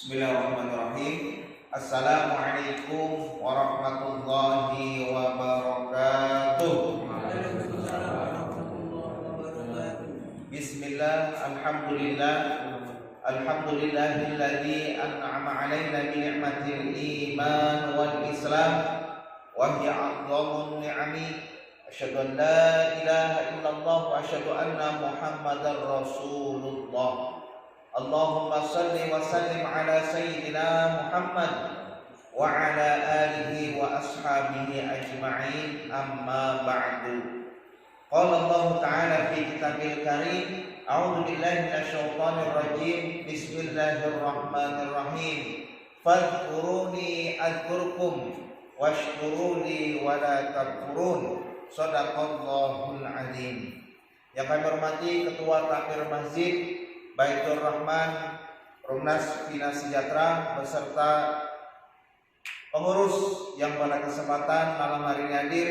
Bismillahirrahmanirrahim. Assalamualaikum warahmatullahi wabarakatuh. Bismillah, alhamdulillah, alhamdulillahilladzi an'ama alaina bi ni'matil iman wal islam wa hiya a'dhamun ni'ami. Asyhadu an la ilaha illallah wa asyhadu anna Muhammadar Rasulullah. Allahumma salli wa sallim ala sayyidina Muhammad wa ala alihi wa ashabihi ajma'in, amma ba'du. Qala Allah Ta'ala fi kitabil karim, a'udzu billahi minasyaitonir rajim, bismillahirrahmanirrahim. Fadhkuruni adzkurkum washkuruli wa la takfurun. Shadaqallahul azim. Yang kami hormati Ketua Takmir Masjid Baitur Rahman Rumnas Bina Sejahtera beserta pengurus yang pada kesempatan malam hari ini hadir,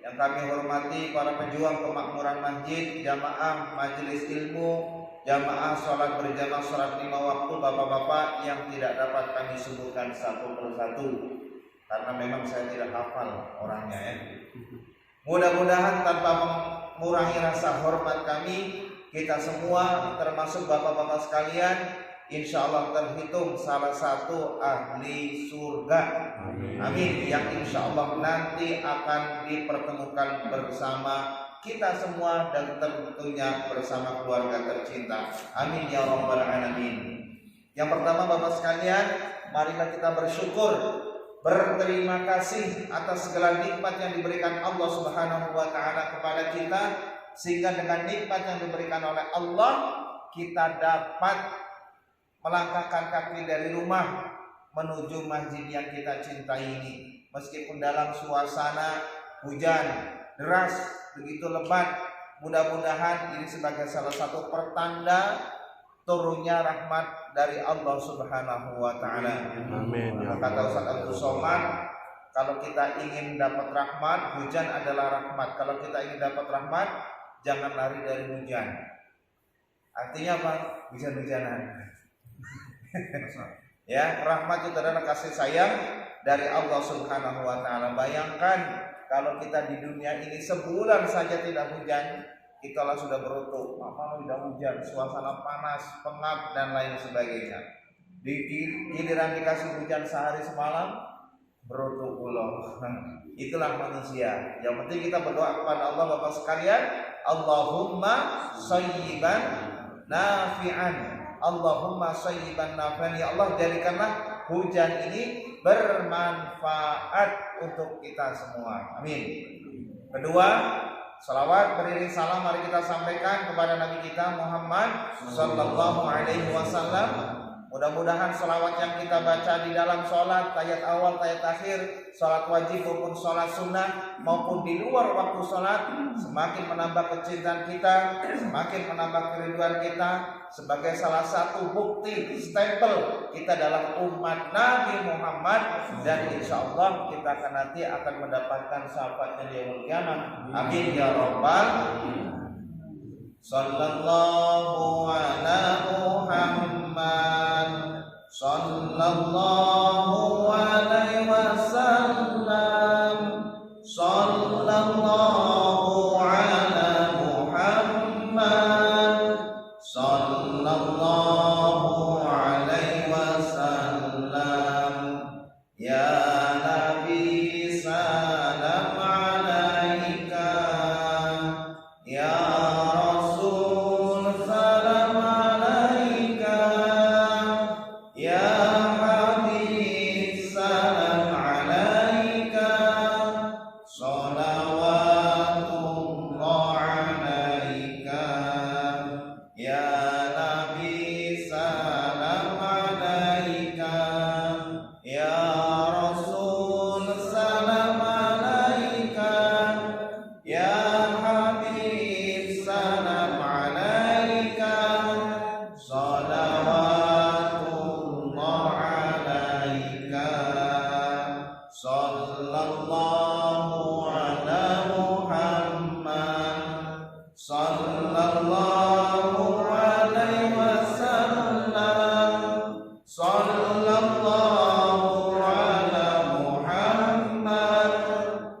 yang kami hormati para pejuang kemakmuran masjid, jamaah majelis ilmu, jamaah sholat berjamaah sholat 5 waktu, bapak-bapak yang tidak dapat kami sebutkan satu persatu karena memang saya tidak hafal orangnya ya. Mudah-mudahan tanpa mengurangi rasa hormat kami, kita semua termasuk bapak-bapak sekalian insya Allah terhitung salah satu ahli surga. Amin. Yang insya Allah nanti akan dipertemukan bersama kita semua dan tentunya bersama keluarga tercinta. Amin ya rabbal alamin. Yang pertama bapak sekalian, marilah kita bersyukur, berterima kasih atas segala nikmat yang diberikan Allah Subhanahu wa taala kepada kita, sehingga dengan nikmat yang diberikan oleh Allah kita dapat melangkahkan kaki dari rumah menuju masjid yang kita cintai ini. Meskipun dalam suasana hujan deras begitu lebat, mudah-mudahan ini sebagai salah satu pertanda turunnya rahmat dari Allah Subhanahu wa taala. Amin. Kata Ustaz Abdul Somad, kalau kita ingin dapat rahmat, hujan adalah rahmat. Kalau kita ingin dapat rahmat, jangan lari dari hujan. Artinya apa? Hujan-hujanan. Ya, rahmat itu adalah kasih sayang dari Allah Subhanahu wa taala. Bayangkan kalau kita di dunia ini sebulan saja tidak hujan, itulah sudah berutuk. Apa tidak hujan, suasana panas, pengap dan lain sebagainya. Di giliran dikasih hujan sehari semalam, berutuk ulah. Itulah manusia. Yang penting kita berdoa kepada Allah bapak sekalian, Allahumma shayyiban nafi'an. Allahumma shayyiban nafi'an. Ya Allah, jadikanlah hujan ini bermanfaat untuk kita semua. Amin. Kedua, salawat beriring salam mari kita sampaikan kepada Nabi kita Muhammad sallallahu alaihi wasallam. Mudah-mudahan salawat yang kita baca di dalam sholat, ayat awal, ayat akhir, sholat wajib maupun sholat sunnah, maupun di luar waktu sholat, semakin menambah kecintaan kita, semakin menambah kerinduan kita, sebagai salah satu bukti stempel kita adalah umat Nabi Muhammad, dan insya Allah kita akan nanti akan mendapatkan syafaatnya di yaumul qiyamah. Amin ya rabbal alamin. Sallallahu ala Muhammad, sallallahu alaihi wasallam, sallallahu ala Muhammad, sallallahu alaihi wasallam. Sallallahu ala Muhammad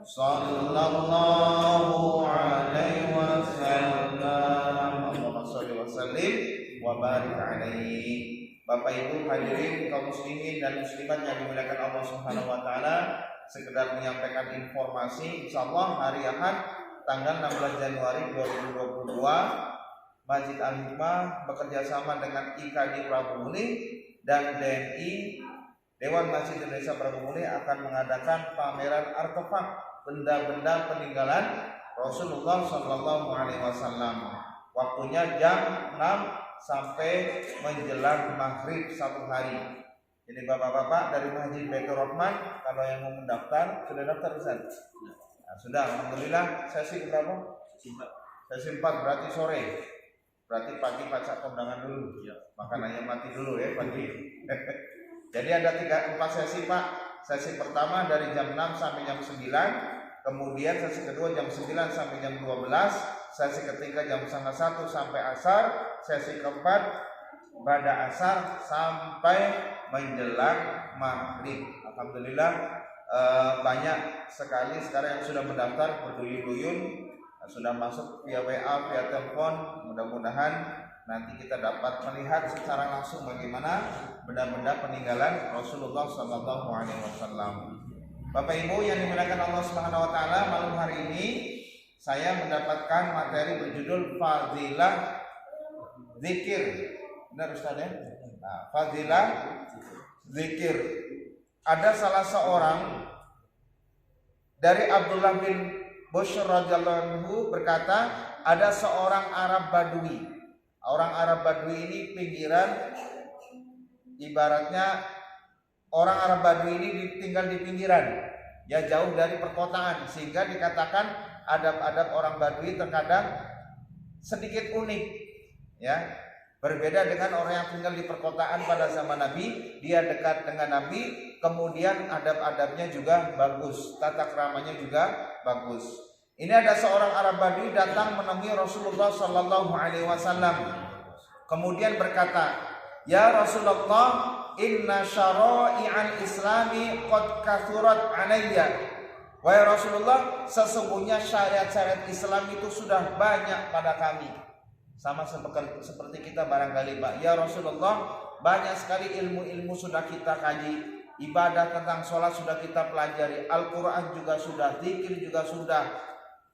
sallallahu alaihi wasallam. Allahumma shalli wa sallim wa barik alaihi. Bapak Ibu hadirin kaum muslimin dan muslimat yang dimuliakan Allah Subhanahu wa taala, sekedar menyampaikan informasi, insyaallah hari Ahad tanggal 16 Januari 2022 Masjid Al-Hikmah bekerja sama dengan IKD Prabumulih dan DMI Dewan Masjid Indonesia Prabumulih akan mengadakan pameran artefak benda-benda peninggalan Rasulullah Sallallahu Alaihi Wasallam. Waktunya jam 6 sampai menjelang maghrib satu hari. Jadi bapak-bapak dari Masjid Baitur Rahman, kalau yang mau mendaftar sudah daftar Ustaz? Nah, sudah, alhamdulillah. Sesi berapa? Sesi 4 berarti sore. Berarti pagi baca kondangan dulu. Makanannya mati dulu ya pagi. Jadi ada 4 sesi Pak. Sesi pertama dari jam 6 sampai jam 9. Kemudian sesi kedua jam 9 sampai jam 12. Sesi ketiga jam 1 sampai asar. Sesi keempat pada asar sampai menjelang maghrib. Alhamdulillah banyak sekali sekarang yang sudah mendaftar berduyun-duyun, sudah masuk via WA, via telepon. Mudah-mudahan nanti kita dapat melihat secara langsung bagaimana benda-benda peninggalan Rasulullah Sallallahu Alaihi Wasallam. Bapak Ibu yang dimuliakan Allah Subhanahu Wa Taala, malam hari ini saya mendapatkan materi berjudul Fadilah Zikir. Benar Ustaz ya? Nah, Fadilah Zikir. Ada salah seorang dari Abdullah bin Bushr radhiyallahu anhu berkata, ada seorang Arab Badui. Orang Arab Badui ini pinggiran, ibaratnya orang Arab Badui ini tinggal di pinggiran, ya jauh dari perkotaan, sehingga dikatakan adab-adab orang Badui terkadang sedikit unik, ya. Berbeda dengan orang yang tinggal di perkotaan pada zaman Nabi, dia dekat dengan Nabi, kemudian adab-adabnya juga bagus, tata keramanya juga bagus. Ini ada seorang Arab Badui datang menemui Rasulullah Sallallahu Alaihi Wasallam, kemudian berkata, "Ya Rasulullah, inna syara'i'al Islami qad kathurat alayya." Wahai Rasulullah, sesungguhnya syariat-syariat Islam itu sudah banyak pada kami. Sama seperti kita barangkali Pak. Ya Rasulullah, banyak sekali ilmu-ilmu sudah kita kaji, ibadah tentang sholat sudah kita pelajari, Al-Quran juga sudah, zikir juga sudah.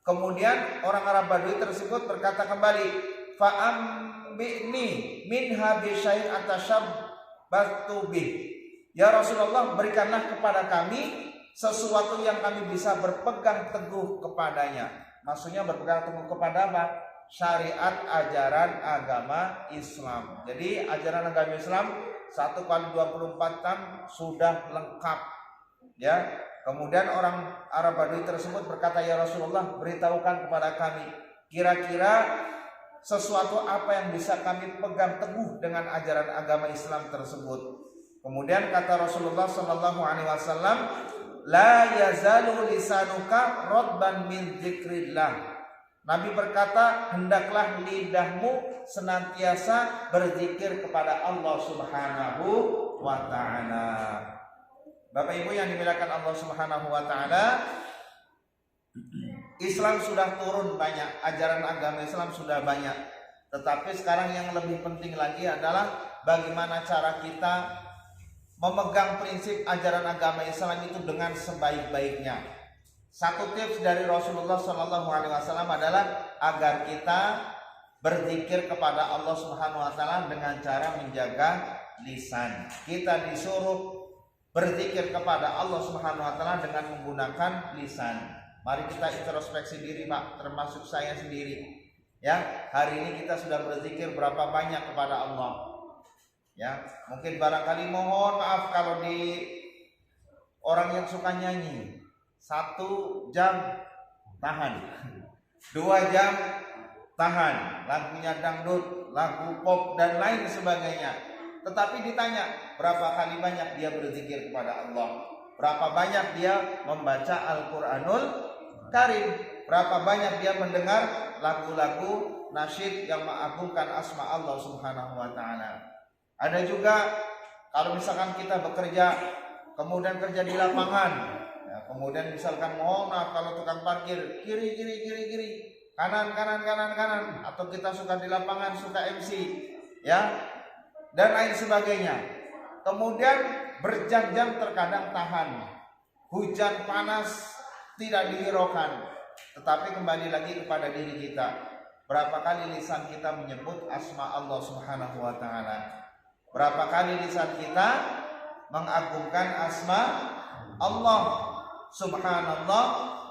Kemudian orang Arab Badui tersebut berkata kembali, fa'ambi'ni minha bisyai'in atashabbatu bih. Ya Rasulullah, berikanlah kepada kami sesuatu yang kami bisa berpegang teguh kepadanya. Maksudnya berpegang teguh kepada apa? Syariat ajaran agama Islam. Jadi ajaran agama Islam 1x24 jam sudah lengkap, ya. Kemudian orang Arab Badui tersebut berkata, ya Rasulullah, beritahukan kepada kami kira-kira sesuatu apa yang bisa kami pegang teguh dengan ajaran agama Islam tersebut. Kemudian kata Rasulullah Sallallahu Alaihi Wasallam, la yazalu lisanuka radban min dzikrillah. Nabi berkata, hendaklah lidahmu senantiasa berzikir kepada Allah Subhanahu wa Ta'ala. Bapak Ibu yang dimuliakan Allah Subhanahu wa Ta'ala, Islam sudah turun banyak, ajaran agama Islam sudah banyak. Tetapi sekarang yang lebih penting lagi adalah bagaimana cara kita memegang prinsip ajaran agama Islam itu dengan sebaik-baiknya. Satu tips dari Rasulullah Sallallahu Alaihi Wasallam adalah agar kita berzikir kepada Allah Subhanahu Wa Taala dengan cara menjaga lisan. Kita disuruh berzikir kepada Allah Subhanahu Wa Taala dengan menggunakan lisan. Mari kita introspeksi diri Pak, termasuk saya sendiri. Ya, hari ini kita sudah berzikir berapa banyak kepada Allah. Ya, mungkin barangkali mohon maaf kalau di orang yang suka nyanyi. 1 jam tahan, 2 jam tahan, lagunya dangdut, lagu pop dan lain sebagainya. Tetapi ditanya berapa kali banyak dia berzikir kepada Allah, berapa banyak dia membaca Al-Quranul Karim, berapa banyak dia mendengar lagu-lagu nasyid yang mengagungkan asma Allah Subhanahu wa Ta'ala. Ada juga Kalau misalkan kita bekerja, kemudian kerja di lapangan, ya, kemudian misalkan mohon maaf kalau tukang parkir kiri, kanan, atau kita suka di lapangan suka MC, ya, dan lain sebagainya. Kemudian berjam-jam terkadang tahan, hujan panas tidak dihiraukan, tetapi kembali lagi kepada diri kita. Berapa kali lisan kita menyebut asma Allah Subhanahu wa taala? Berapa kali lisan kita mengagungkan asma Allah? Subhanallah,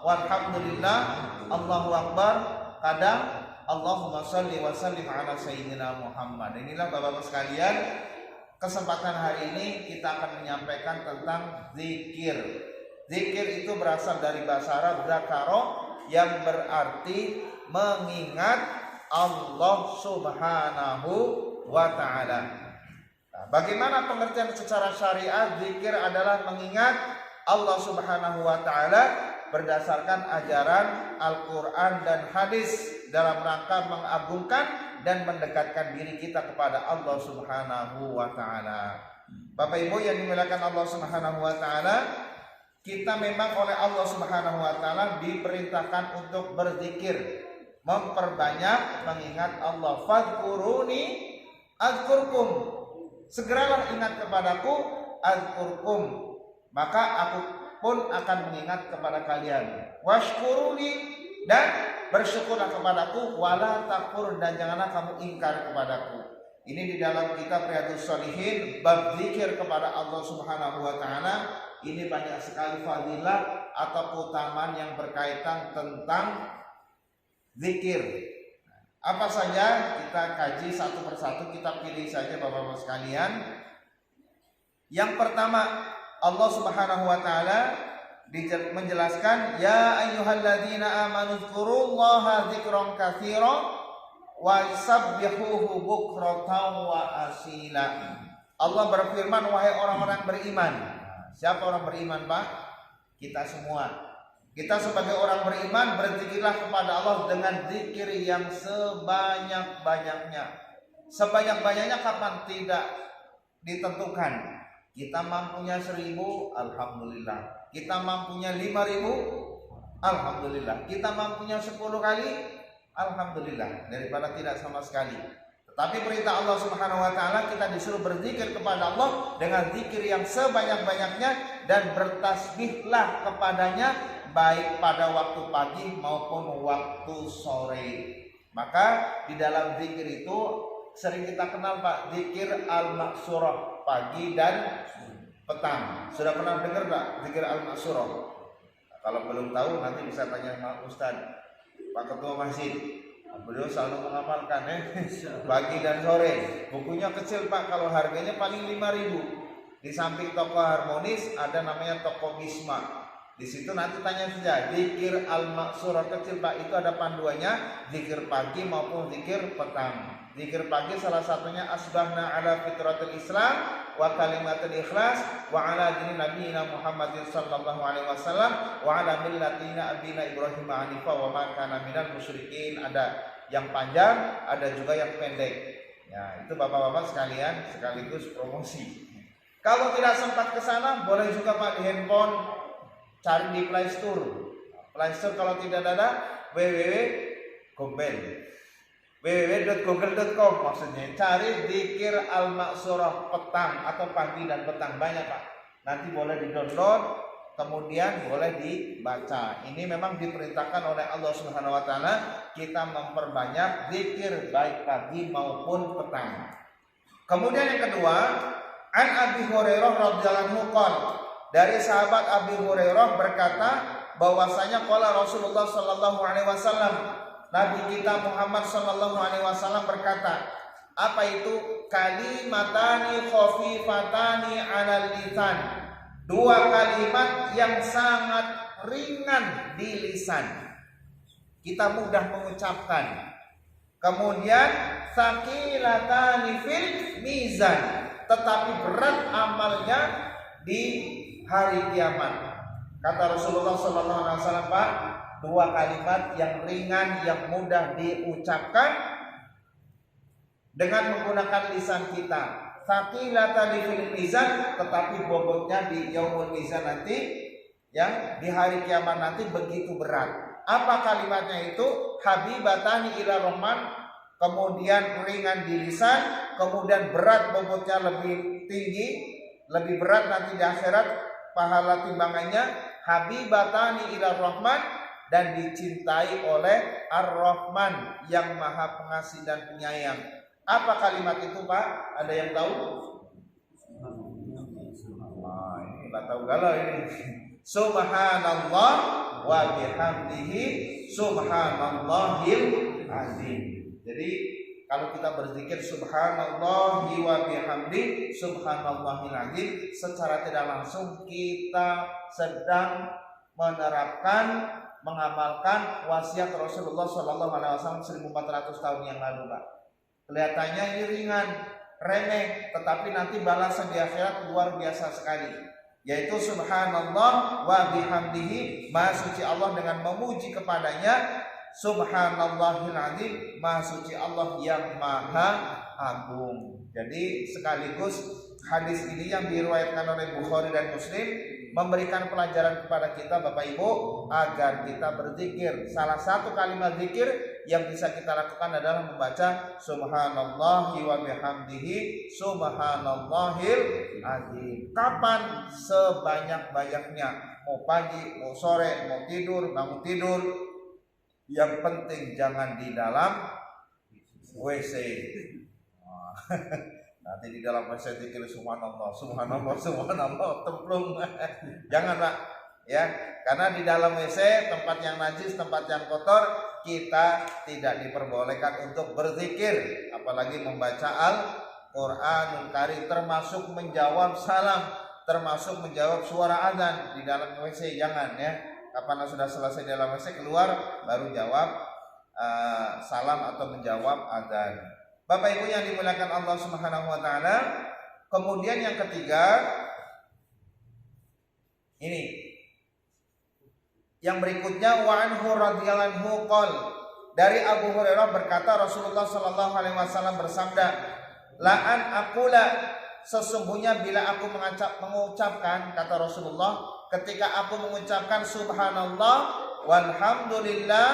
walhamdulillah, Allahu akbar, kadang Allahumma shalli wa sallim ala sayyidina Muhammad. Inilah Bapak-Bapak sekalian, kesempatan hari ini kita akan menyampaikan tentang zikir. Zikir itu berasal dari bahasa Arab dzakara, yang berarti mengingat Allah Subhanahu wa taala. Bagaimana pengertian secara syariat? Zikir adalah mengingat Allah Subhanahu wa taala berdasarkan ajaran Al-Qur'an dan hadis dalam rangka mengagungkan dan mendekatkan diri kita kepada Allah Subhanahu wa taala. Bapak Ibu yang dimuliakan Allah Subhanahu wa taala, kita memang oleh Allah Subhanahu wa taala diperintahkan untuk berzikir, memperbanyak mengingat Allah. Fadhkuruni adzkurkum. Segeralah ingat kepadaku, adzkurkum, maka aku pun akan mengingat kepada kalian. Washkuruni, dan bersyukurlah kepadaku, wala takfur, dan janganlah kamu ingkar kepadaku. Ini di dalam kitab Riyadhus Shalihin, bab zikir kepada Allah Subhanahu wa taala. Ini banyak sekali fadilah atau keutamaan yang berkaitan tentang zikir. Apa saja kita kaji satu persatu, kita pilih saja Bapak-Bapak sekalian. Yang pertama, Allah Subhanahu wa taala menjelaskan, ya ayyuhalladzina amanu dzkurullaha dzikran katsira wa sabbihuhu bukratan wa asila. Allah berfirman, wahai orang-orang beriman. Siapa orang beriman, Pak? Kita semua. Kita sebagai orang beriman berzikirlah kepada Allah dengan zikir yang sebanyak-banyaknya. Sebanyak-banyaknya kapan? Tidak ditentukan. Kita mampunya 1.000, alhamdulillah. Kita mampunya 5.000, alhamdulillah. Kita mampunya 10 kali, alhamdulillah. Daripada tidak sama sekali. Tetapi perintah Allah Subhanahu wa taala, kita disuruh berzikir kepada Allah dengan zikir yang sebanyak-banyaknya, dan bertasbihlah kepadanya baik pada waktu pagi maupun waktu sore. Maka di dalam zikir itu sering kita kenal, Pak, zikir al-maksurah, pagi dan petang. Sudah pernah dengar Pak zikir al-maksurah? Nah, kalau belum tahu nanti bisa tanya sama Ustaz, Pak Ketua Masjid. Beliau selalu mengamalkan pagi dan sore. Bukunya kecil, Pak, kalau harganya paling 5.000. Di samping toko Harmonis ada namanya toko Bisma. Di situ nanti tanya saja, zikir al-maksurah kecil, Pak, itu ada panduannya, zikir pagi maupun zikir petang. Zikir pagi salah satunya asbahna ala fitratil Islam wa kalimatul ikhlas wa ala dini nabiyina Muhammadin sallallahu alaihi wasallam wa ala millatina abina Ibrahim hanifa wa ma kana minal musyrikin. Ada yang panjang, ada juga yang pendek. Ya, itu Bapak-bapak sekalian sekaligus promosi. Kalau tidak sempat ke sana, boleh juga Pak di handphone cari di Play Store. Play Store kalau tidak ada, www.google.com maksudnya. Cari zikir al-maksurah petang atau pagi dan petang, banyak Pak. Nanti boleh di-download, kemudian boleh dibaca. Ini memang diperintahkan oleh Allah Subhanahu wa taala kita memperbanyak zikir baik pagi maupun petang. Kemudian yang kedua, an Abi Hurairah radhiyallahu anhu, dari sahabat Abi Hurairah berkata bahwasanya qala Rasulullah sallallahu alaihi wasallam, Nabi kita Muhammad sallallahu alaihi wasallam berkata, apa itu? Kalimatani khafifatani 'alal lisan. Dua kalimat yang sangat ringan di lisan. Kita mudah mengucapkan. Kemudian saqilatani fil mizan, tetapi berat amalnya di hari kiamat. Kata Rasulullah SAW, Pak, dua kalimat yang ringan, yang mudah diucapkan dengan menggunakan lisan kita. thaqilatan fil mizan, tetapi bobotnya di yaumul mizan nanti, ya, di hari kiamat nanti begitu berat. Apa kalimatnya itu? Habibatani ila rahman, kemudian ringan di lisan, kemudian berat bobotnya lebih tinggi, lebih berat nanti di akhirat pahala timbangannya. Habibatani ila rahman, dan dicintai oleh Ar-Rahman yang Maha Pengasih dan Penyayang. Apa kalimat itu, Pak? Ada yang tahu? Ini nggak tahu galau ini. Subhanallah wa bihamdihi subhanallahil azim. Jadi kalau kita berzikir subhanallah wa bihamdi subhanallahil azim, secara tidak langsung kita sedang menerapkan, mengamalkan wasiat Rasulullah SAW 1400 tahun yang lalu, Pak. Kelihatannya ini ringan, remeh, tetapi nanti balasan di akhirat luar biasa sekali, yaitu subhanallah wa bihamdihi, maha suci Allah dengan memuji kepadanya, subhanallahil azim, maha suci Allah yang maha agung. Jadi sekaligus hadis ini yang diriwayatkan oleh Bukhari dan Muslim memberikan pelajaran kepada kita, Bapak Ibu, agar kita berzikir. Salah satu kalimat zikir yang bisa kita lakukan adalah membaca subhanallahi wa bihamdihi subhanallahil azim. Kapan? Sebanyak-banyaknya. Mau pagi, mau sore, mau tidur, bangun tidur. Yang penting jangan di dalam WC. Nanti di dalam WC zikir subhanallah, subhanallah, subhanallah, templung. Jangan, Pak, ya, karena di dalam WC tempat yang najis, tempat yang kotor, kita tidak diperbolehkan untuk berzikir, apalagi membaca Al-Qur'anul Karim, termasuk menjawab salam, termasuk menjawab suara azan di dalam WC. Jangan, ya. Kapan sudah selesai di dalam WC, keluar baru jawab salam atau menjawab azan. Bapak Ibu yang dimuliakan Allah Subhanahu wa taala. Kemudian yang ketiga, ini yang berikutnya, wa anhu radhiyallahu anhu qol, dari Abu Hurairah berkata Rasulullah sallallahu alaihi wasallam bersabda, la an aqula, sesungguhnya bila aku mengucapkan, kata Rasulullah, ketika aku mengucapkan subhanallah walhamdulillah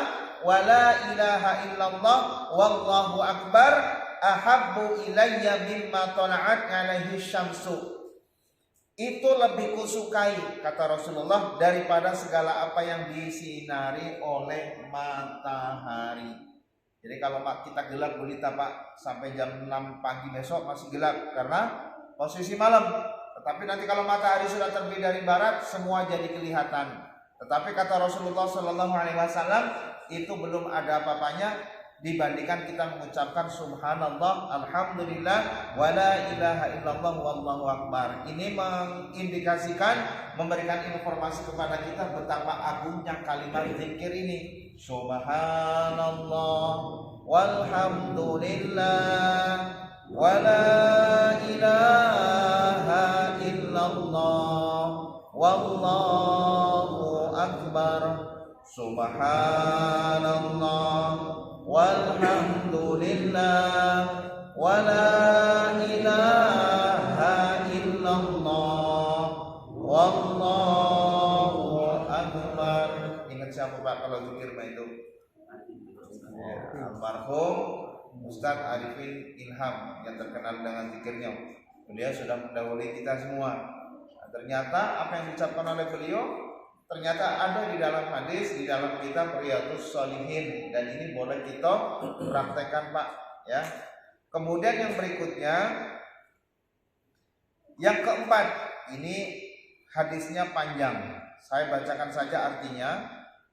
wala ilaha illallah wallahu akbar, ahabbu ilayya mimma tala'at alaihi syamsu, itu lebih kusukai, kata Rasulullah, daripada segala apa yang disinari oleh matahari. Jadi kalau kita gelap gulita, Pak, sampai jam 6 pagi besok masih gelap karena posisi malam. Tetapi nanti kalau matahari sudah terbit dari barat, semua jadi kelihatan. Tetapi kata Rasulullah SAW, itu belum ada apa-apanya dibandingkan kita mengucapkan subhanallah, alhamdulillah, wala ilaha illallah, wallahu akbar. Ini mengindikasikan, memberikan informasi kepada kita betapa agungnya kalimat zikir ini. Subhanallah, walhamdulillah, wala ilaha illallah, wallahu akbar. Subhanallah, walhamdulillah, wala ilaha illallah, wallahu akbar. Ingat siapa, Pak, kalau zikir Pak itu? Almarhum Ustaz Arifin Ilham yang terkenal dengan zikirnya. Beliau sudah mendahului kita semua. Nah, ternyata apa yang diucapkan oleh beliau ternyata ada di dalam hadis, di dalam kitab Riyadhus Shalihin, dan ini boleh kita praktekkan, Pak, ya. Kemudian yang berikutnya, yang keempat, ini hadisnya panjang. Saya bacakan saja artinya.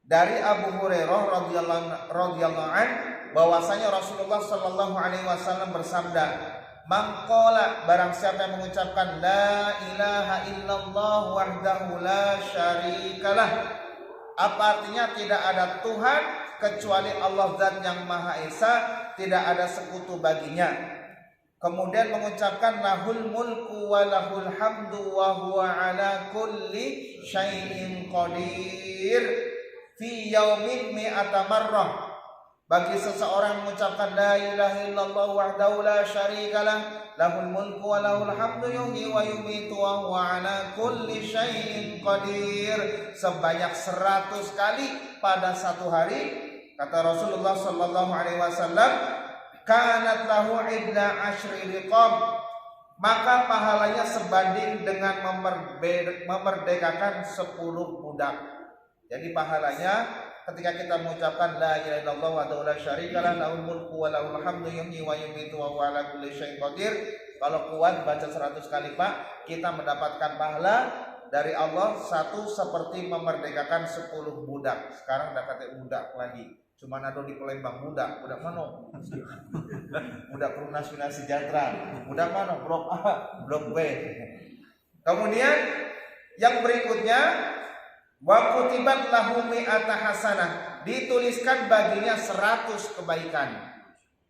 Dari Abu Hurairah radhiyallahu anhu bahwasanya Rasulullah sallallahu alaihi wasallam bersabda, mangkola, barang siapa yang mengucapkan la ilaha illallah wahdahu la syarikalah. Apa artinya? Tidak ada Tuhan kecuali Allah Zat yang Maha Esa, tidak ada sekutu baginya. Kemudian mengucapkan lahul mulku wa lahul hamdu wa huwa ala kulli syai'in qadir fi yaumin mi'ata marrah. Bagi seseorang mengucapkan la ilaha illallah wahdahu la syarikalah lahul mulku wa lahul hamdu yuhyi wa yumiitu wa huwa ala kulli syai'in qadir. Sebanyak 100 kali pada satu hari, kata Rasulullah sallallahu alaihi wasallam, kanat lahu idda asyri riqab, maka pahalanya sebanding dengan memerdekakan 10 budak. Jadi pahalanya ketika kita mengucapkan la ilaha illallah wa la syarikalah lahul mulku wa lahul hamdu yuhyi wa yumiitu wa huwa ala kulli syai'in qadir. Kalau kuat baca 100 kali Pak, kita mendapatkan pahala dari Allah satu seperti memerdekakan 10 budak. Sekarang udah kata budak lagi. Cuma ada di Palembang budak mana? Budak Perumnas Bina Sejahtera. Budak mana? Blok A, Blok B. Kemudian yang berikutnya, wa kutibat lahu mi'ata hasanah, dituliskan baginya 100 kebaikan.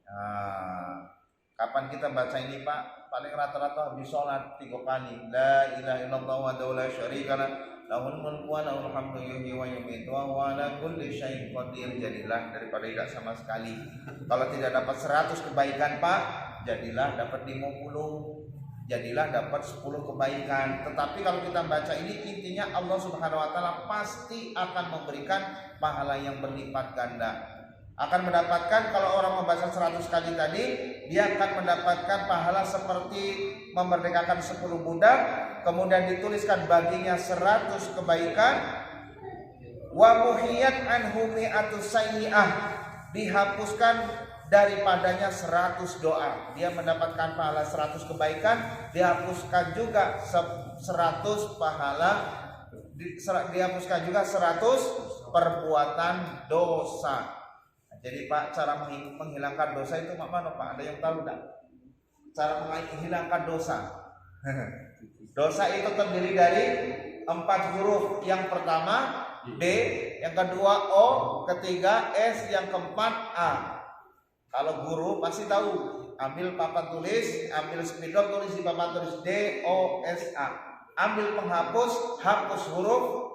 Nah, kapan kita baca ini Pak? Paling rata-rata habis sholat 3 kali. La ilaha illallah wa la syarikalah lahul mulku wa lahul hamdu yuhyi wa yumiitu wa huwa ala kulli syai'in qadir. Jadilah daripada tidak sama sekali. Kalau tidak dapat 100 kebaikan Pak, jadilah dapat 50. Jadilah dapat 10 kebaikan. Tetapi kalau kita baca ini, intinya Allah Subhanahu wa taala pasti akan memberikan pahala yang berlipat ganda. Akan mendapatkan, kalau orang membaca 100 kali tadi, dia akan mendapatkan pahala seperti memerdekakan 10 budak, kemudian dituliskan baginya 100 kebaikan. Wa muhiyat anhu mi'atu sayyi'ah, dihapuskan daripadanya 100 doa. Dia mendapatkan pahala 100 kebaikan, dihapuskan juga 100 pahala, dihapuskan juga 100 perbuatan dosa. Jadi Pak, cara menghilangkan dosa itu mana Pak? Ada yang tahu enggak? Cara menghilangkan dosa. Dosa itu terdiri dari 4 huruf. Yang pertama D, yang kedua O, ketiga S, yang keempat A. Kalau guru pasti tahu, ambil papan tulis, ambil spidol, tulis di papan tulis D O S A. Ambil penghapus, hapus huruf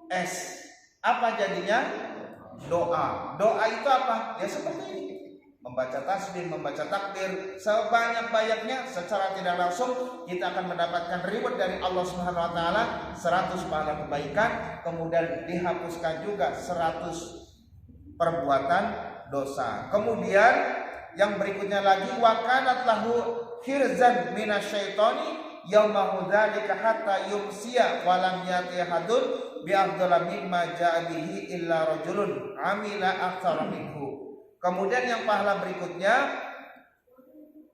S. Apa jadinya? Doa. Doa itu apa? Ya seperti ini. Membaca tasbih, membaca takbir sebanyak-banyaknya, secara tidak langsung kita akan mendapatkan reward dari Allah Subhanahu wa taala 100 pahala kebaikan, kemudian dihapuskan juga 100 perbuatan dosa. Kemudian yang berikutnya lagi, wa kanat lahu hirzan minasyaitani yaumahu dzalika hatta yumsiya wa lam yati hadun bi afdala mimma ja'a bihi illa rajulun amila aktsara minhu. Kemudian yang pahala berikutnya,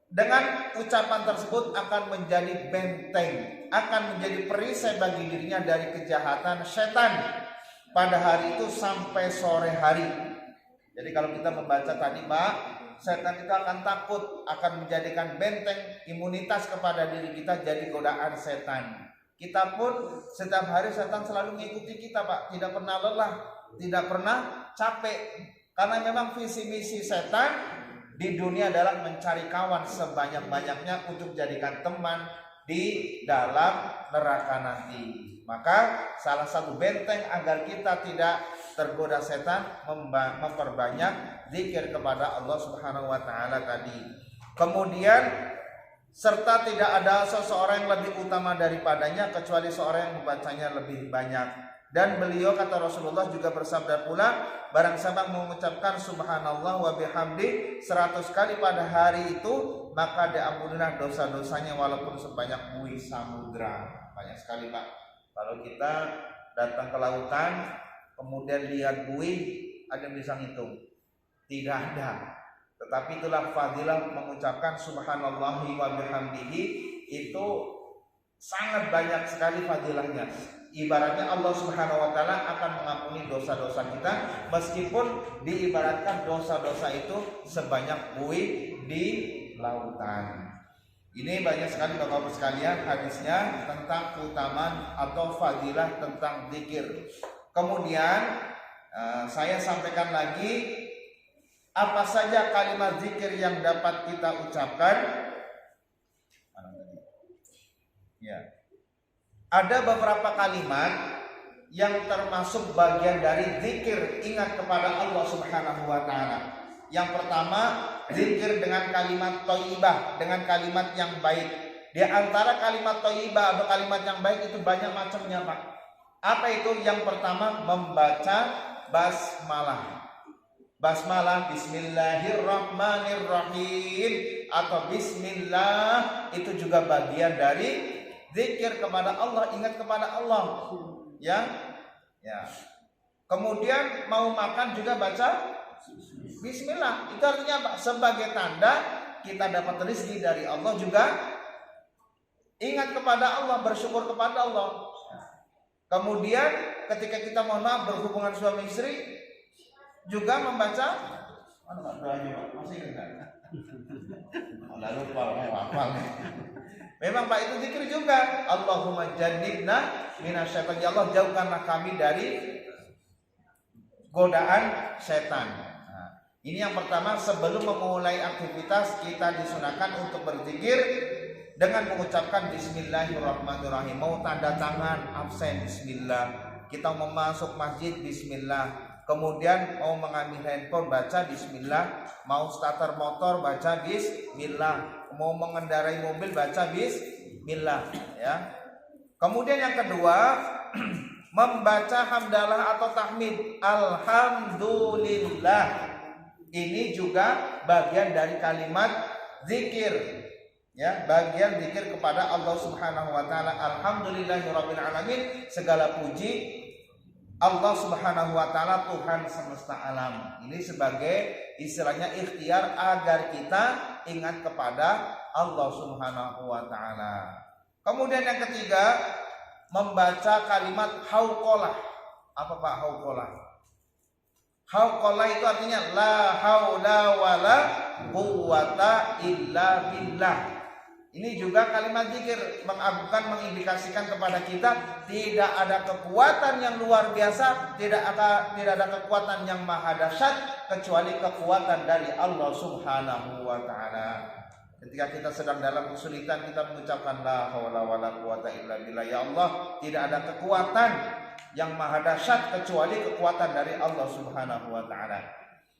dengan ucapan tersebut akan menjadi benteng, akan menjadi perisai bagi dirinya dari kejahatan setan pada hari itu sampai sore hari. Jadi kalau kita membaca tadi Pak, setan itu akan takut, akan menjadikan benteng imunitas kepada diri kita, jadi godaan setan. Kita pun setiap hari setan selalu mengikuti kita Pak, tidak pernah lelah, tidak pernah capek. Karena memang visi misi setan di dunia adalah mencari kawan sebanyak-banyaknya untuk jadikan teman di dalam neraka nanti. Maka salah satu benteng agar kita tidak tergoda setan, memperbanyak zikir kepada Allah Subhanahu wa taala tadi. Kemudian serta tidak ada seseorang yang lebih utama daripadanya kecuali seorang yang membacanya lebih banyak. Dan beliau, kata Rasulullah, juga bersabda pula, barang siapa mengucapkan subhanallah wa bihamdi 100 kali pada hari itu, maka diampunilah dosa-dosanya walaupun sebanyak buih samudra. Banyak sekali Pak. Kalau kita datang ke lautan, kemudian lihat buih, ada yang bisa ngitung? Tidak ada. Tetapi itulah fadilah mengucapkan subhanallah wa bihamdihi, itu sangat banyak sekali fadilahnya. Ibaratnya Allah Subhanahu wa taala akan mengampuni dosa-dosa kita, meskipun diibaratkan dosa-dosa itu sebanyak buih di lautan. Ini banyak sekali Bapak-Bapak sekalian hadisnya tentang keutamaan atau fadilah tentang zikir. Kemudian saya sampaikan lagi apa saja kalimat zikir yang dapat kita ucapkan. Ya. Ada beberapa kalimat yang termasuk bagian dari zikir ingat kepada Allah Subhanahu wa taala. Yang pertama, zikir dengan kalimat thayyibah, dengan kalimat yang baik. Di antara kalimat thayyibah atau kalimat yang baik itu banyak macamnya, Pak. Apa itu? Yang pertama, membaca basmalah. Basmalah, bismillahirrahmanirrahim, atau bismillah, itu juga bagian dari zikir kepada Allah, ingat kepada Allah. Ya. Kemudian mau makan juga baca bismillah. Itu artinya apa? Sebagai tanda kita dapat rezeki dari Allah, juga ingat kepada Allah, bersyukur kepada Allah. Kemudian ketika kita mohon maaf berhubungan suami istri juga membaca doanya, Pak. Masih ingat? Lalu hafal. Memang Pak, itu zikir juga. Allahumma jannibna minasyaitan. Ya Allah, jauhkanlah kami dari godaan setan. Nah, ini yang pertama, sebelum memulai aktivitas kita disunahkan untuk berzikir dengan mengucapkan bismillahirrahmanirrahim. Mau tanda tangan absen, bismillah. Kita mau masuk masjid, bismillah. Kemudian mau mengambil handphone, baca bismillah. Mau starter motor, baca bismillah. Mau mengendarai mobil, baca bismillah, ya. Kemudian yang kedua, membaca hamdalah atau tahmid, alhamdulillah. Ini juga bagian dari kalimat zikir, ya, bagian zikir kepada Allah Subhanahu wa taala. Alhamdulillahirabbil alamin, segala puji Allah Subhanahu wa taala, Tuhan semesta alam. Ini sebagai istilahnya ikhtiar agar kita ingat kepada Allah Subhanahu wa taala. Kemudian yang ketiga, membaca kalimat hauqalah. Apa Pak hauqalah? Hauqalah itu artinya la haula wala quwwata illa billah. Ini juga kalimat zikir, mengagungkan, mengindikasikan kepada kita tidak ada kekuatan yang luar biasa, tidak ada kekuatan yang maha dahsyat kecuali kekuatan dari Allah Subhanahu wa taala. Ketika kita sedang dalam kesulitan, kita mengucapkan la haula wala quwata illa billah. Ya Allah, tidak ada kekuatan yang maha dahsyat kecuali kekuatan dari Allah Subhanahu wa taala.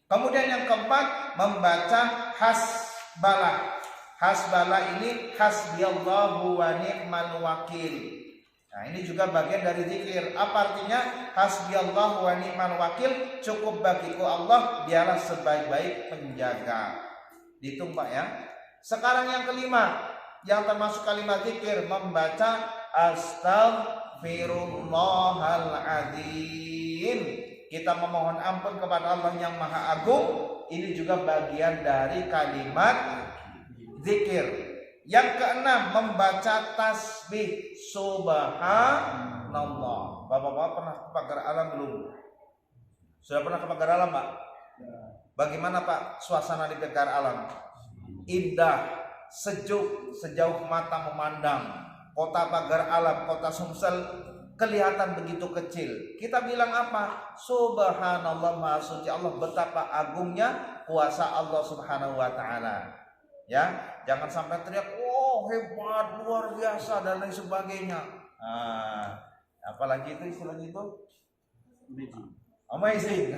Kemudian yang keempat, membaca hasbalah. Hasbalah ini hasbiyallahu wa ni'mal wakil. Nah, ini juga bagian dari zikir. Apa artinya? Hasbiyallahu wa ni'mal wakil, cukup bagiku Allah, dialah sebaik-baik penjaga. Dihitung Pak ya. Sekarang yang kelima, yang termasuk kalimat zikir, membaca astaghfirullahaladzim. Kita memohon ampun kepada Allah yang Maha Agung. Ini juga bagian dari kalimat zikir. Yang keenam, membaca tasbih subhanallah. Bapak-bapak pernah ke pagar alam belum? Sudah pernah ke pagar alam, Pak? Bagaimana Pak suasana di pagar alam? Indah, sejuk, sejauh mata memandang. Kota pagar alam, kota Sumsel kelihatan begitu kecil. Kita bilang apa? Subhanallah, maha suci Allah, betapa agungnya kuasa Allah Subhanahu wa taala. Ya, jangan sampai teriak, "Oh, hebat, luar biasa," dan lain sebagainya. Nah, apalagi itu istilahnya itu amazing.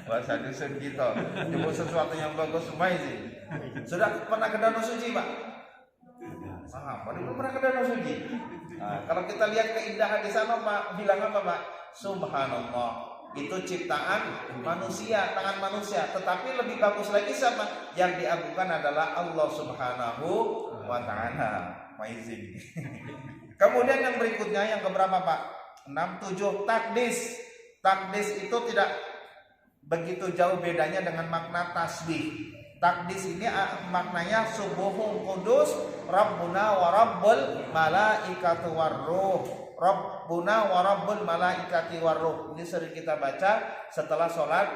Bahasa dusun kita. Coba sesuatu yang bagus, amazing. Sudah pernah ke Danau Suci, Pak? Belum pernah ke Danau Suci. Nah, kalau kita lihat keindahan di sana, Pak, bilang apa, Pak? Subhanallah. Itu ciptaan manusia, tangan manusia. Tetapi lebih bagus lagi sama yang diagungkan adalah Allah Subhanahu wa ta'ala. Amazing. Kemudian yang berikutnya, yang keberapa Pak? 6, 7, takdis. Takdis itu tidak begitu jauh bedanya dengan makna tasbih. Takdis ini maknanya subuhun kudus Rabbuna wa Rabbul malaikatu warruh. Rabbuna wa Rabbul malaikati warruh. Ini sering kita baca setelah sholat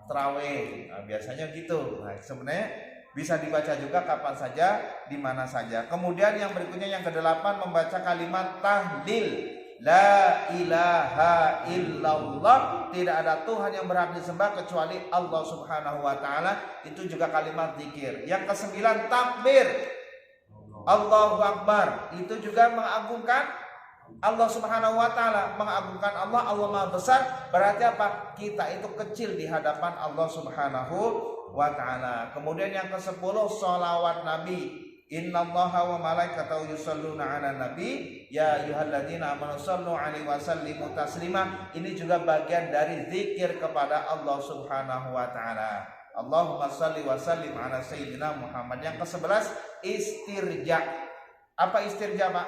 tarawih. Nah, biasanya gitu. Nah, sebenarnya bisa dibaca juga kapan saja, di mana saja. Kemudian yang berikutnya, yang ke-8, membaca kalimat tahlil. La ilaha illallah, tidak ada Tuhan yang berhak disembah kecuali Allah Subhanahu wa taala. Itu juga kalimat zikir. Yang ke-9, takbir. Allahu Akbar. Itu juga mengagungkan Allah Subhanahu wa taala, mengagungkan Allah, Allah Maha besar, berarti apa? Kita itu kecil di hadapan Allah Subhanahu wa taala. Kemudian yang ke-10 sholawat Nabi. Innallaha wa malaikatahu yusholluna 'alan nabi ya ayyuhalladzina amanu shollu 'alaihi wa sallimu taslima. Ini juga bagian dari zikir kepada Allah Subhanahu wa taala. Allahumma shalli wa sallim ala sayyidina Muhammad. Yang ke-11 istirja. Apa istirja, Pak?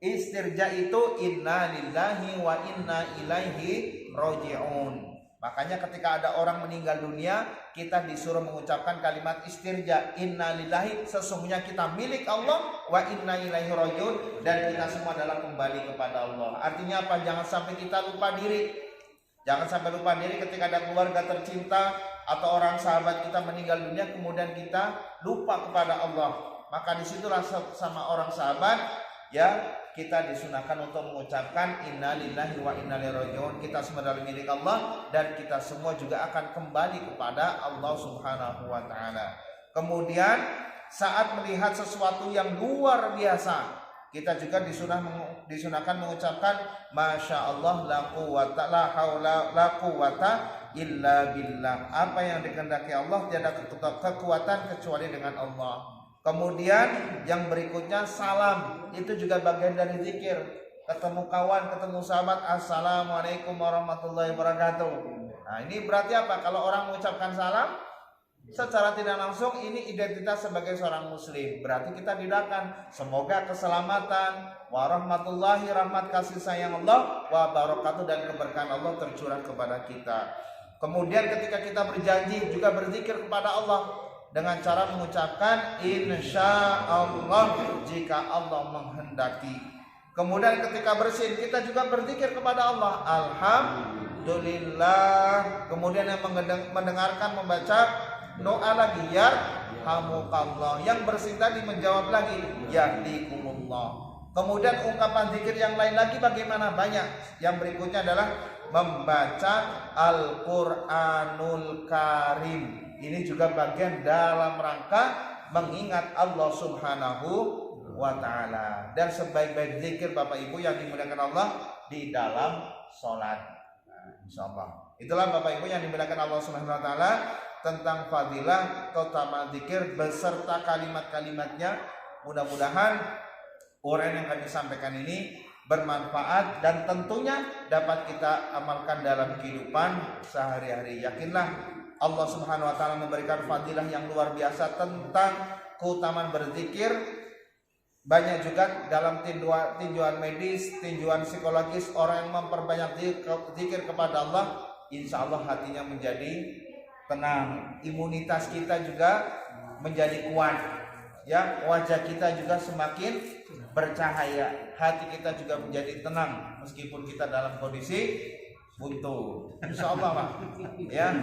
Istirja itu inna lillahi wa inna ilaihi raji'un. Makanya ketika ada orang meninggal dunia, kita disuruh mengucapkan kalimat istirja, inna lillahi, sesungguhnya kita milik Allah, wa inna ilaihi raji'un, dan kita semua adalah kembali kepada Allah. Artinya apa? Jangan sampai kita lupa diri. Jangan sampai lupa diri ketika ada keluarga tercinta atau orang sahabat kita meninggal dunia, kemudian kita lupa kepada Allah. Maka disitulah sama orang sahabat, ya, kita disunahkan untuk mengucapkan inna lillahi wa inna ilaihi raji'un. Kita semua adalah milik Allah dan kita semua juga akan kembali kepada Allah Subhanahu wa taala. Kemudian saat melihat sesuatu yang luar biasa, kita juga disunahkan mengucapkan masya Allah la quwwata la haula la quwwata illa billah. Apa yang dikehendaki Allah tiada kekuatan kecuali dengan Allah. Kemudian yang berikutnya salam, itu juga bagian dari zikir. Ketemu kawan, ketemu sahabat, assalamualaikum warahmatullahi wabarakatuh. Nah, ini berarti apa? Kalau orang mengucapkan salam, secara tidak langsung ini identitas sebagai seorang muslim. Berarti kita didoakan semoga keselamatan, warahmatullahi, rahmat kasih sayang Allah, wabarakatuh, dan keberkahan Allah tercurah kepada kita. Kemudian ketika kita berjanji juga berzikir kepada Allah dengan cara mengucapkan insya Allah jika Allah menghendaki. Kemudian ketika bersin kita juga berzikir kepada Allah alhamdulillah. Kemudian yang mendengarkan membaca doa lagi yarhamukallah. Yang bersin tadi menjawab lagi yahdikumullah. Kemudian ungkapan zikir yang lain lagi bagaimana? Banyak. Yang berikutnya adalah membaca Al-Qur'anul Karim. Ini juga bagian dalam rangka mengingat Allah Subhanahu wa taala. Dan sebaik-baik zikir Bapak Ibu yang dimuliakan Allah di dalam sholat. Nah, insyaallah. Itulah Bapak Ibu yang dimuliakan Allah Subhanahu wa taala tentang fadilah keutamaan zikir beserta kalimat-kalimatnya. Mudah-mudahan uraian yang kami sampaikan ini bermanfaat dan tentunya dapat kita amalkan dalam kehidupan sehari-hari. Yakinlah Allah Subhanahu wa taala memberikan fadilah yang luar biasa tentang keutamaan berzikir. Banyak juga dalam tinjauan medis, tinjauan psikologis, orang yang memperbanyak zikir kepada Allah, insya Allah hatinya menjadi tenang, imunitas kita juga menjadi kuat, ya, wajah kita juga semakin bercahaya, hati kita juga menjadi tenang meskipun kita dalam kondisi buntu, insya Allah, Pak. Ya.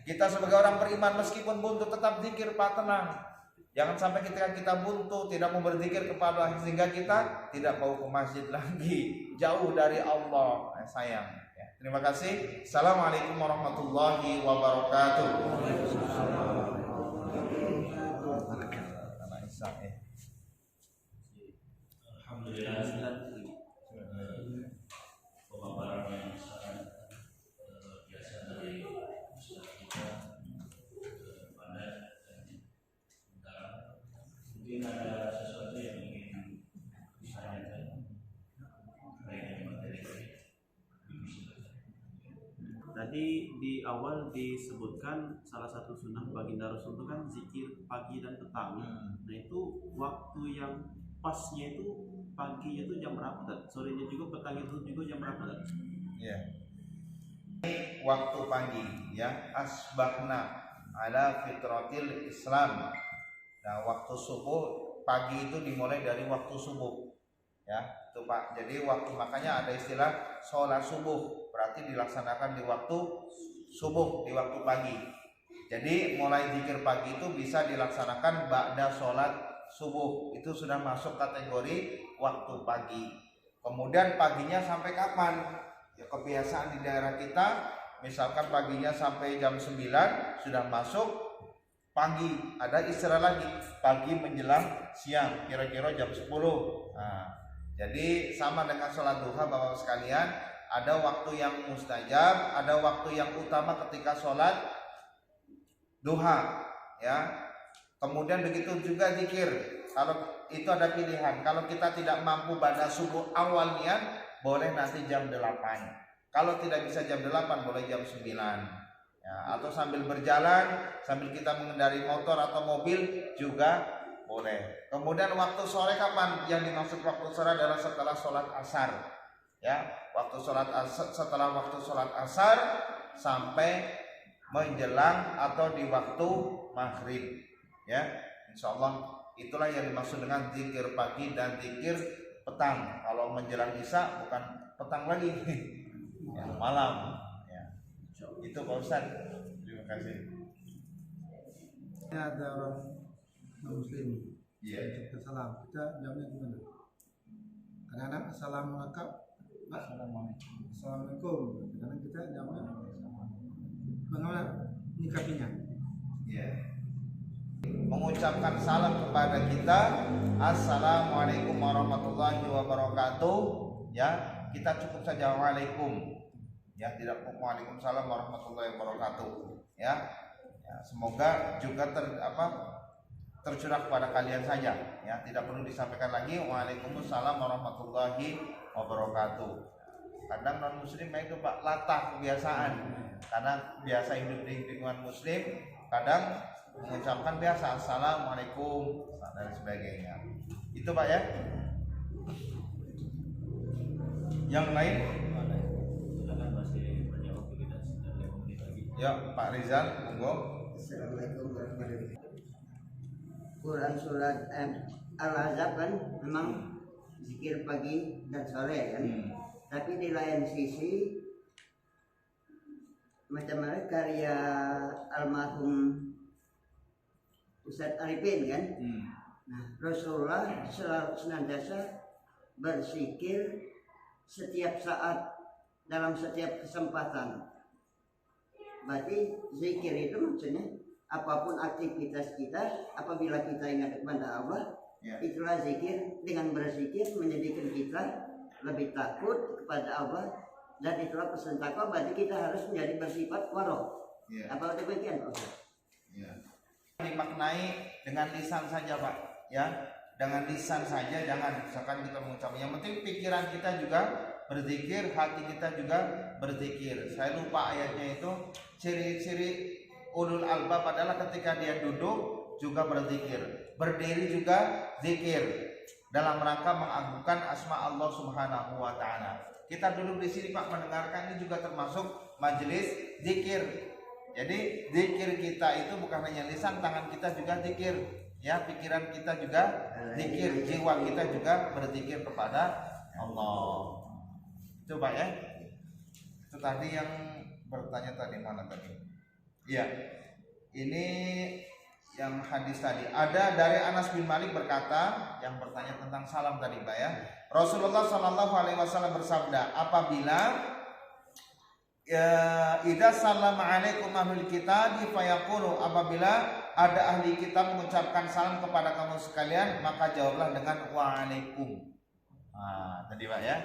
Kita sebagai orang beriman meskipun buntu tetap zikir, Pak, tenang. Jangan sampai ketika kita buntu tidak mau berzikir kepada Allah sehingga kita tidak mau ke masjid lagi, jauh dari Allah. Sayang. Ya. Terima kasih. Assalamualaikum warahmatullahi wabarakatuh. Alhamdulillah. Pemaparan yang sangat biasa dari Ustaz kita, pandai dan dalam. Mungkin ada sesuatu yang ingin ditanyakan terkait materi tadi. Tadi di awal disebutkan salah satu sunnah baginda Rasul itu kan zikir pagi dan petang. Nah itu waktu yang pasnya itu paginya itu jam berapa, dan sorenya juga, petang itu juga jam berapa, dan? Ya. Ini waktu pagi, ya, asbahna ala fitratil Islam. Nah, waktu subuh pagi itu dimulai dari waktu subuh, ya, itu Pak. Jadi waktu, makanya ada istilah sholat subuh, berarti dilaksanakan di waktu subuh, di waktu pagi. Jadi mulai zikir pagi itu bisa dilaksanakan ba'da sholat subuh, itu sudah masuk kategori waktu pagi. Kemudian paginya sampai kapan? Ya, kebiasaan di daerah kita misalkan paginya sampai jam 9 sudah masuk pagi, ada istilah lagi pagi menjelang siang, kira-kira jam 10. Nah, jadi sama dengan sholat duha Bapak sekalian, ada waktu yang mustajab, ada waktu yang utama ketika sholat duha, ya. Kemudian begitu juga zikir. Kalau itu ada pilihan. Kalau kita tidak mampu pada subuh awal niat, boleh nanti jam 8. Kalau tidak bisa jam 8, boleh jam 9. Ya, atau sambil berjalan, sambil kita mengendari motor atau mobil juga boleh. Kemudian waktu sore kapan? Yang dimaksud waktu sore adalah setelah sholat asar. Ya, waktu sholat asar, setelah waktu sholat asar sampai menjelang atau di waktu maghrib. Ya, insya Allah itulah yang dimaksud dengan zikir pagi dan zikir petang. Kalau menjelang isya bukan petang lagi, ya, malam. Ya, itu Pak Ustaz. Terima kasih. Ada orang muslim, Iya. kita salam, kita jawabnya gimana? Kadang-kadang assalamualaikum, assalamualaikum. Kadang kita jawabnya bagaimana menyikapinya? Iya. Mengucapkan salam kepada kita, assalamualaikum warahmatullahi wabarakatuh. Ya, kita cukup saja waalaikum. Ya, tidak waalaikumsalam warahmatullahi wabarakatuh. Ya, semoga juga tercurah kepada kalian saja. Ya, tidak perlu disampaikan lagi waalaikumsalam warahmatullahi wabarakatuh. Kadang non muslim itu Pak latah kebiasaan, karena biasa hidup di lingkungan muslim, kadang mengucapkan biasa assalamualaikum dan sebagainya. Itu Pak ya. Yang lain? Ya, Pak Rizal, monggo. Assalamualaikum warahmatullahi wabarakatuh. Quran surat Al-Ahzab kan memang zikir pagi dan sore kan. Tapi di lain sisi macam mana karya almarhum Ustadz Arifin kan. Nah, Rasulullah selalu senantiasa berzikir setiap saat dalam setiap kesempatan. Berarti zikir itu maksudnya apapun aktivitas kita, apabila kita ingat kepada Allah, itulah zikir. Dengan berzikir menjadikan kita lebih takut kepada Allah, dan itulah pesan takwa. Berarti kita harus menjadi bersifat warok. Apa demikian Pak? Dimaknai dengan lisan saja Pak, ya, dengan lisan saja, jangan misalkan kita mengucap. Yang penting pikiran kita juga berzikir, hati kita juga berzikir. Saya lupa ayatnya itu. Ciri-ciri ulul albab adalah ketika dia duduk juga berzikir, berdiri juga zikir, dalam rangka mengagungkan asma Allah Subhanahu wa taala. Kita duduk di sini Pak mendengarkan, ini juga termasuk majelis zikir. Jadi zikir kita itu bukan hanya lisan, tangan kita juga zikir, ya, pikiran kita juga zikir, jiwa kita juga berzikir kepada Allah. Itu Pak ya. Itu tadi yang bertanya tadi mana tadi? Iya. Ini yang hadis tadi. Ada dari Anas bin Malik berkata, yang bertanya tentang salam tadi Pak ya. Rasulullah Shallallahu alaihi wasallam bersabda, apabila idza sallama alaikum ahlul kitab fayaqulu, apabila ada ahli kitab mengucapkan salam kepada kamu sekalian, maka jawablah dengan waalaikum. Nah, tadi Pak ya.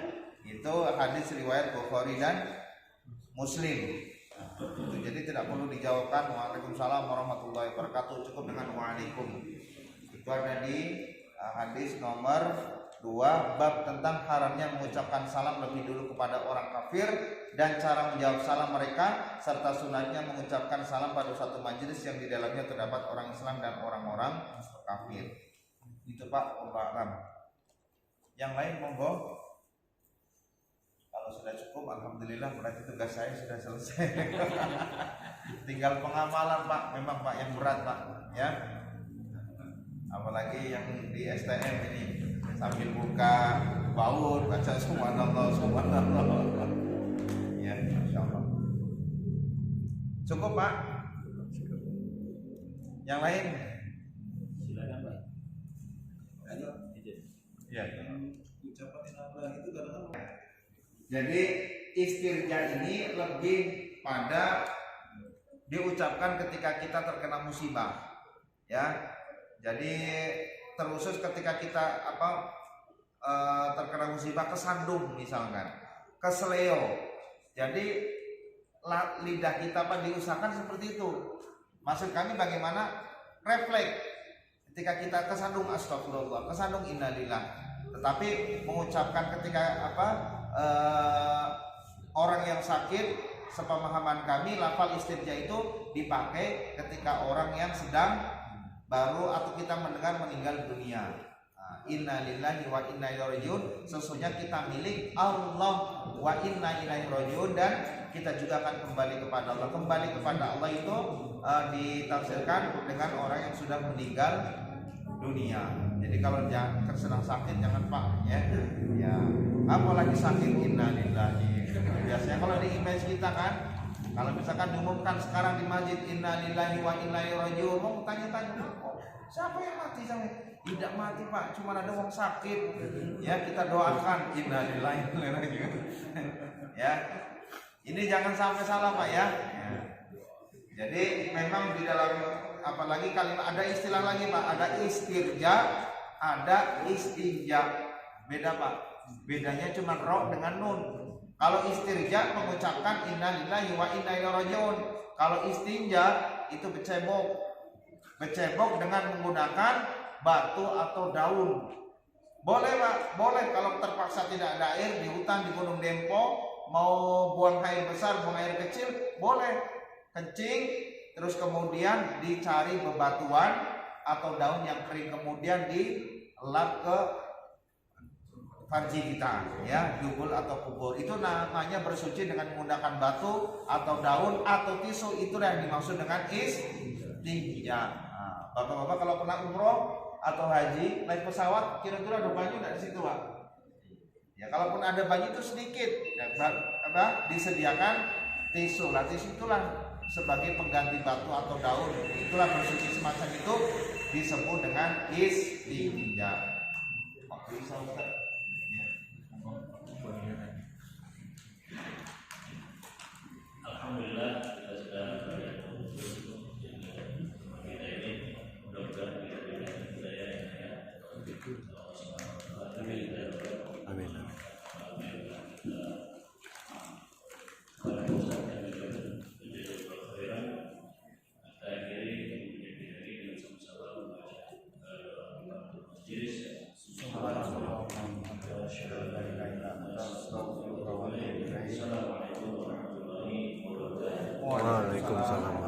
Itu hadis riwayat Bukhari dan Muslim. Nah, jadi tidak perlu dijawabkan waalaikumsalam warahmatullahi wabarakatuh, cukup dengan waalaikum. Itu ada di hadis nomor 2, bab tentang haramnya mengucapkan salam lebih dulu kepada orang kafir dan cara menjawab salam mereka, serta sunatnya mengucapkan salam pada suatu majelis yang di dalamnya terdapat orang Islam dan orang-orang kafir. Itu Pak, Allah. Yang lain monggo. Kalau sudah cukup, alhamdulillah, berarti tugas saya sudah selesai. Tinggal pengamalan Pak, memang Pak yang berat Pak, ya. Apalagi yang di STM ini sambil buka baut baca subhanallah subhanallah. Ya, insyaallah. Cukup Pak. Yang lain? Silakan Pak. Ya. Ucapan inna itu kadang-kadang. Jadi istirja ini lebih pada diucapkan ketika kita terkena musibah. Ya, jadi terkhusus ketika kita terkena musibah kesandung misalkan, keseleo. Jadi lidah kita diusahakan seperti itu. Maksud kami bagaimana refleks ketika kita kesandung astagfirullah, kesandung innalillah. Tetapi mengucapkan ketika orang yang sakit, sepemahaman kami lafal istirja itu dipakai ketika orang yang sedang baru atau kita mendengar meninggal dunia. Innalillahi wa inna ilaihi rajiun. Sesungguhnya kita milik Allah wa inna ilaihi rajiun, dan kita juga akan kembali kepada Allah. Kembali kepada Allah itu ditafsirkan dengan orang yang sudah meninggal dunia. Jadi kalau sedang sakit jangan Pak ya. Apalagi sakit innalillahi. Biasanya kalau di image kita kan, kalau misalkan diumumkan sekarang di masjid innalillahi wa inna ilaihi rajiun, mau tanya-tanya siapa yang mati sampai? Tidak mati Pak, cuma ada orang sakit. Ya, kita doakan innalillahi wa inna ilaihi rajiun. Ya. Ini jangan sampai salah Pak ya. Jadi memang di dalam apalagi kalimat ada istilah lagi Pak, ada istirja, ada istinja. Beda Pak. Bedanya cuma ro dengan nun. Kalau istirja mengucapkan innalillahi wa inna ilaihi rajiun. Kalau istinja itu becebok. Becebok dengan menggunakan batu atau daun. Boleh Pak, boleh kalau terpaksa tidak ada air di hutan, di Gunung Dempo, mau buang air besar, buang air kecil, boleh kencing, terus kemudian dicari bebatuan atau daun yang kering, kemudian dilap ke farji kita, ya, dubul atau kubur. Itu namanya bersuci dengan menggunakan batu atau daun atau tisu. Itulah yang dimaksud dengan istinja. Bapak-bapak kalau pernah umroh atau haji naik pesawat, kira-kira ada banyu nggak di situ Pak? Ya, kalaupun ada banyu itu sedikit, disediakan tisu. Lah tisu itulah sebagai pengganti batu atau daun. Itulah bersuci semacam itu disebut dengan istinja. Oke, bisa Ustaz. Alhamdulillah kita sudah Amin. Waalaikumsalam.